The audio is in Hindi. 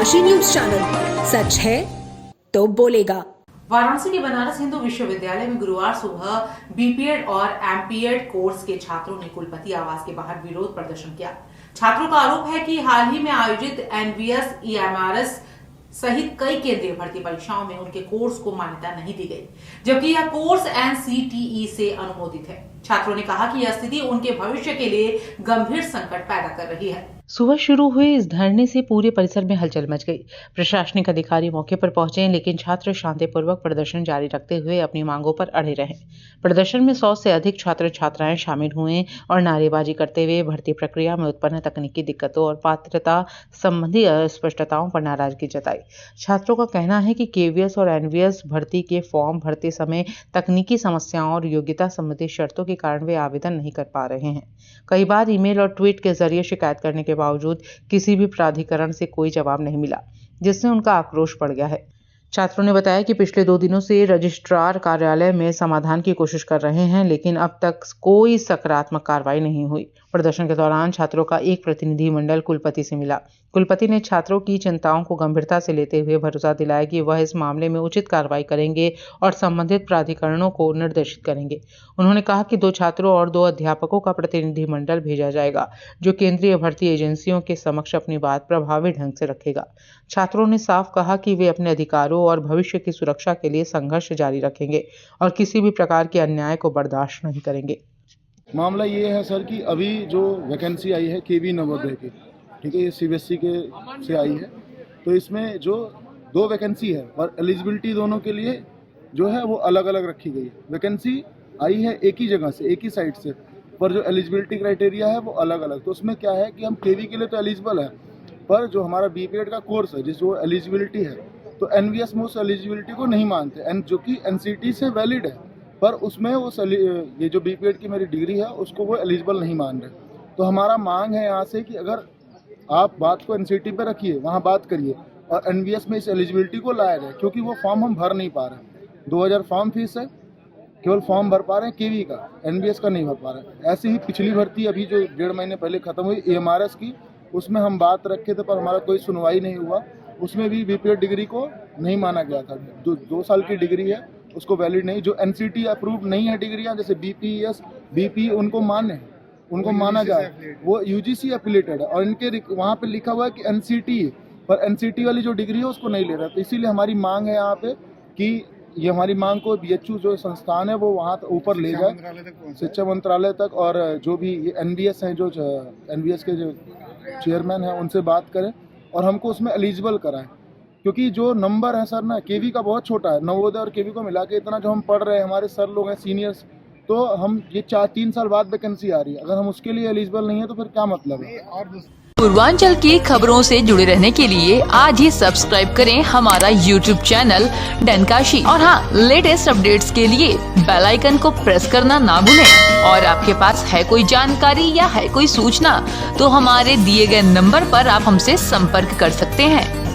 काशी न्यूज चैनल, सच है तो बोलेगा। वाराणसी के बनारस हिंदू विश्वविद्यालय में गुरुवार सुबह बीपीएड और एमपीएड कोर्स के छात्रों ने कुलपति आवास के बाहर विरोध प्रदर्शन किया। छात्रों का आरोप है कि हाल ही में आयोजित एनवीएस, ईएमआरएस सहित कई केंद्रीय भर्ती परीक्षाओं में उनके कोर्स को मान्यता नहीं दी गई, जबकि यह कोर्स एनसीटीई से अनुमोदित है। छात्रों ने कहा कि यह स्थिति उनके भविष्य के लिए गंभीर संकट पैदा कर रही है। सुबह शुरू हुए इस धरने से पूरे परिसर में हलचल मच गई। प्रशासनिक अधिकारी मौके पर पहुंचे, लेकिन छात्र शांतिपूर्वक प्रदर्शन जारी रखते हुए अपनी मांगों पर अड़े रहे। प्रदर्शन में 100 से अधिक छात्र छात्राएं शामिल हुए और नारेबाजी करते हुए भर्ती प्रक्रिया में उत्पन्न तकनीकी दिक्कतों और पात्रता संबंधी अस्पष्टताओं पर नाराजगी जताई। छात्रों का कहना है कि केवीएस और एनवीएस भर्ती के फॉर्म भरते समय तकनीकी समस्याओं और योग्यता संबंधी शर्तों के कारण वे आवेदन नहीं कर पा रहे हैं। कई बार ईमेल और ट्वीट के जरिए शिकायत करने के बावजूद किसी भी प्राधिकरण से कोई जवाब नहीं मिला, जिससे उनका आक्रोश बढ़ गया है। छात्रों ने बताया कि पिछले 2 दिनों से रजिस्ट्रार कार्यालय में समाधान की कोशिश कर रहे हैं, लेकिन अब तक कोई सकारात्मक कार्रवाई नहीं हुई। प्रदर्शन के दौरान छात्रों का एक प्रतिनिधि मंडल कुलपति से मिला। कुलपति ने छात्रों की चिंताओं को गंभीरता से लेते हुए भरोसा दिलाया कि वह इस मामले में उचित कार्रवाई करेंगे और संबंधित प्राधिकरणों को निर्देशित करेंगे। उन्होंने कहा कि 2 छात्रों और 2 अध्यापकों का प्रतिनिधि मंडल भेजा जाएगा, जो केंद्रीय भर्ती एजेंसियों के समक्ष अपनी बात प्रभावी ढंग से रखेगा। छात्रों ने साफ कहा कि वे अपने अधिकारों और भविष्य की सुरक्षा के लिए संघर्ष जारी रखेंगे और किसी भी प्रकार के अन्याय को बर्दाश्त नहीं करेंगे। मामला ये है सर कि अभी जो वैकेंसी आई है केवी नवोदय की, ठीक है, ये सीबीएसई के से आई है, तो इसमें जो 2 वैकेंसी है और एलिजिबिलिटी दोनों के लिए जो है वो अलग अलग रखी गई है। वैकेंसी आई है एक ही जगह से, एक ही साइट से, पर जो एलिजिबिलिटी क्राइटेरिया है वो अलग अलग। तो उसमें क्या है कि हम केवी के लिए तो एलिजिबल है, पर जो हमारा बीपीएड का कोर्स है जिस जो एलिजिबिलिटी है, तो एनवीएस में उस एलिजिबिलिटी को नहीं मानते, जो कि एनसीटी से वैलिड है, पर उसमें वो ये जो बीपीएड की मेरी डिग्री है उसको वो एलिजिबल नहीं मान रहे। तो हमारा मांग है यहाँ से कि अगर आप बात को एनसीटी पे रखिए, वहाँ बात करिए और एनवीएस में इस एलिजिबिलिटी को लाया जाए, क्योंकि वो फॉर्म हम भर नहीं पा रहे। 2000 फॉर्म फीस है, केवल फॉर्म भर पा रहे हैं केवी का, एनवीएस का नहीं भर पा रहे। ऐसे ही पिछली भर्ती अभी जो 1.5 महीने पहले खत्म हुई ईएमआरएस की, उसमें हम बात रखे थे पर हमारा कोई सुनवाई नहीं हुआ। उसमें भी बीपीएड डिग्री को नहीं माना गया था। जो 2 साल की डिग्री है उसको वैलिड नहीं, जो एनसीटी अप्रूव्ड नहीं है डिग्रियां जैसे बीपीएस, बीपी, उनको मान्य है, उनको माना जाए, वो यूजीसी एफिलिएटेड है और इनके वहाँ पे लिखा हुआ है कि एनसीटी, पर एनसीटी वाली जो डिग्री है उसको नहीं ले रहा। तो इसीलिए हमारी मांग है यहाँ पे कि ये हमारी मांग को बीएचयू जो संस्थान है वो वहाँ ऊपर ले जाए, शिक्षा मंत्रालय तक, और जो भी ये एनवीएस हैं, जो एनवीएस के जो चेयरमैन हैं, उनसे बात करें और हमको उसमें एलिजिबल कराएं। क्योंकि जो नंबर है सर ना, केवी का बहुत छोटा है, नवोदय और केवी को मिला के इतना जो हम पढ़ रहे हैं, हमारे सर लोग हैं सीनियर्स, तो हम ये 3 साल बाद वैकेंसी आ रही है, अगर हम उसके लिए एलिजिबल नहीं है तो फिर क्या मतलब है। पूर्वांचल की खबरों से जुड़े रहने के लिए आज ही सब्सक्राइब करें हमारा YouTube चैनल डनकाशी, और हाँ, लेटेस्ट अपडेट्स के लिए बेल आइकन को प्रेस करना ना भूलें। और आपके पास है कोई जानकारी या है कोई सूचना, तो हमारे दिए गए नंबर पर आप हमसे संपर्क कर सकते हैं।